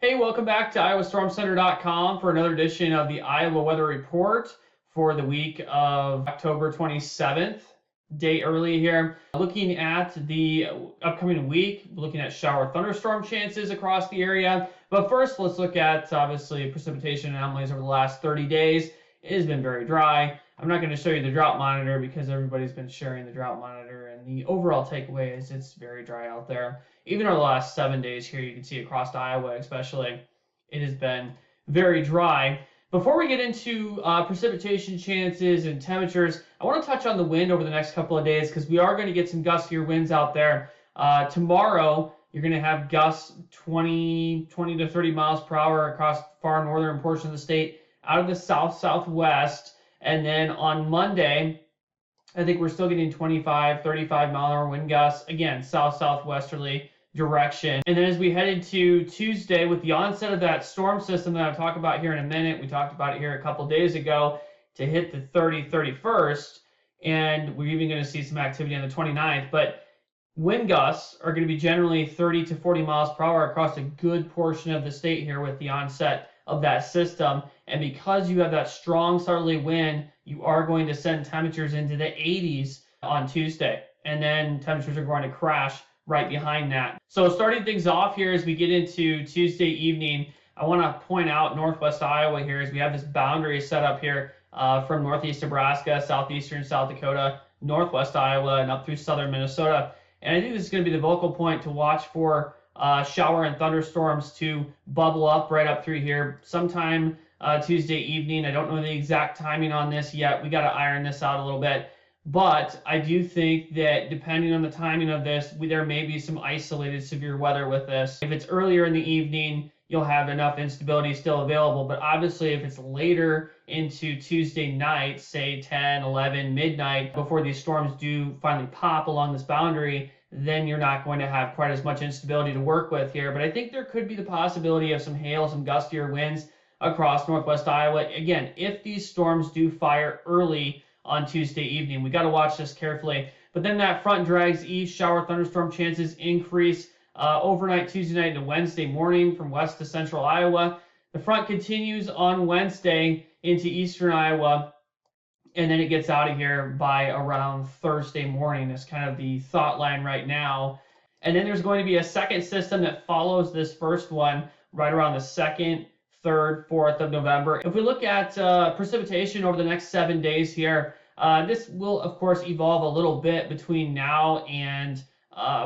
Hey, welcome back to iowastormcenter.com for another edition of the Iowa Weather Report for the week of October 27th, day early here. Looking at the upcoming week, looking at shower thunderstorm chances across the area. But first, let's look at obviously precipitation anomalies over the last 30 days. It has been very dry. I'm not going to show you the drought monitor because everybody's been sharing the drought monitor, and the overall takeaway is it's very dry out there. Even over the last 7 days here, you can see across Iowa especially, it has been very dry. Before we get into precipitation chances and temperatures, I want to touch on the wind over the next couple of days because we are going to get some gustier winds out there. Tomorrow, you're going to have gusts 20 to 30 miles per hour across far northern portion of the state out of the south-southwest. And then on Monday, I think we're still getting 25, 35 mile an hour wind gusts. Again, south-southwesterly direction. And then as we head into Tuesday with the onset of that storm system that I'll talk about here in a minute, we talked about it here a couple days ago, to hit the 31st, and we're even going to see some activity on the 29th. But wind gusts are going to be generally 30 to 40 miles per hour across a good portion of the state here with the onset of that system. And because you have that strong southerly wind, you are going to send temperatures into the 80s on Tuesday. And then temperatures are going to crash right behind that. So starting things off here as we get into Tuesday evening, I want to point out northwest Iowa here as we have this boundary set up here from northeast Nebraska, southeastern South Dakota, northwest Iowa, and up through southern Minnesota. And I think this is going to be the focal point to watch for shower and thunderstorms to bubble up right up through here sometime Tuesday evening. I don't know the exact timing on this yet. We got to iron this out a little bit. But I do think that depending on the timing of this, there may be some isolated severe weather with this. If it's earlier in the evening, you'll have enough instability still available. But obviously, if it's later into Tuesday night, say 10, 11, midnight, before these storms do finally pop along this boundary, then you're not going to have quite as much instability to work with here. But I think there could be the possibility of some hail, some gustier winds across northwest Iowa. Again, if these storms do fire early on Tuesday evening, we got to watch this carefully. But then that front drags east, shower thunderstorm chances increase overnight Tuesday night into Wednesday morning from west to central Iowa. The front continues on Wednesday into eastern Iowa, and then it gets out of here by around Thursday morning is kind of the thought line right now. And then there's going to be a second system that follows this first one right around the 2nd, 3rd, 4th of November. If we look at precipitation over the next 7 days here, this will, of course, evolve a little bit between now and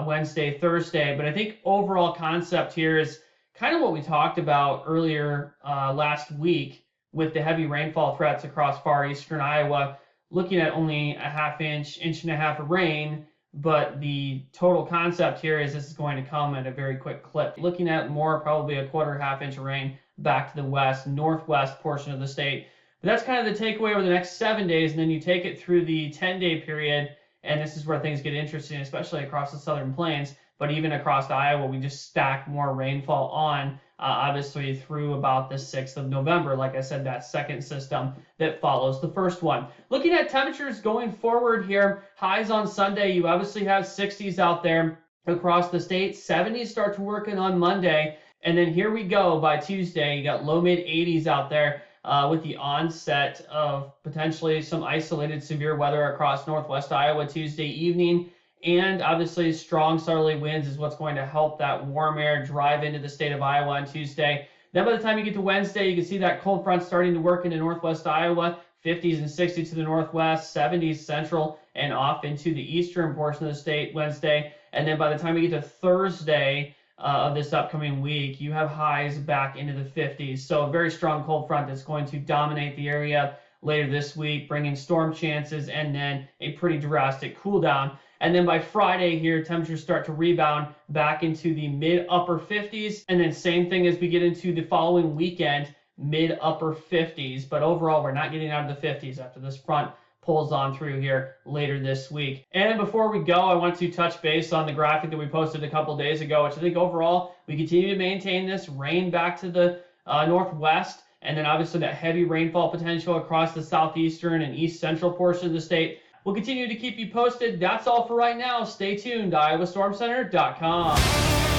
Wednesday, Thursday. But I think overall concept here is kind of what we talked about earlier last week with the heavy rainfall threats across far eastern Iowa, looking at only a ½ inch, inch and a half of rain. But the total concept here is this is going to come at a very quick clip. Looking at more, probably a quarter, ½ inch of rain back to the west, northwest portion of the state. But that's kind of the takeaway over the next 7 days, and then you take it through the 10-day period, and this is where things get interesting, especially across the southern plains, but even across Iowa, we just stack more rainfall on, obviously through about the 6th of November. Like I said, that second system that follows the first one. Looking at temperatures going forward here, highs on Sunday, you obviously have 60s out there across the state. 70s start to work in on Monday. And then here we go by Tuesday, you got low mid 80s out there with the onset of potentially some isolated severe weather across northwest Iowa Tuesday evening. And obviously strong southerly winds is what's going to help that warm air drive into the state of Iowa on Tuesday. Then by the time you get to Wednesday, you can see that cold front starting to work into northwest Iowa, 50s and 60s to the northwest, 70s central, and off into the eastern portion of the state Wednesday. And then by the time you get to Thursday, of this upcoming week, you have highs back into the 50s. So a very strong cold front that's going to dominate the area later this week, bringing storm chances and then a pretty drastic cool down. And then by Friday here, temperatures start to rebound back into the mid-upper 50s. And then same thing as we get into the following weekend, mid-upper 50s. But overall, we're not getting out of the 50s after this front pulls on through here later this week. And before we go, I want to touch base on the graphic that we posted a couple days ago, which I think overall we continue to maintain this rain back to the northwest, and then obviously that heavy rainfall potential across the southeastern and east central portion of the state. We'll continue to keep you posted. That's all for right now. Stay tuned to iowastormcenter.com.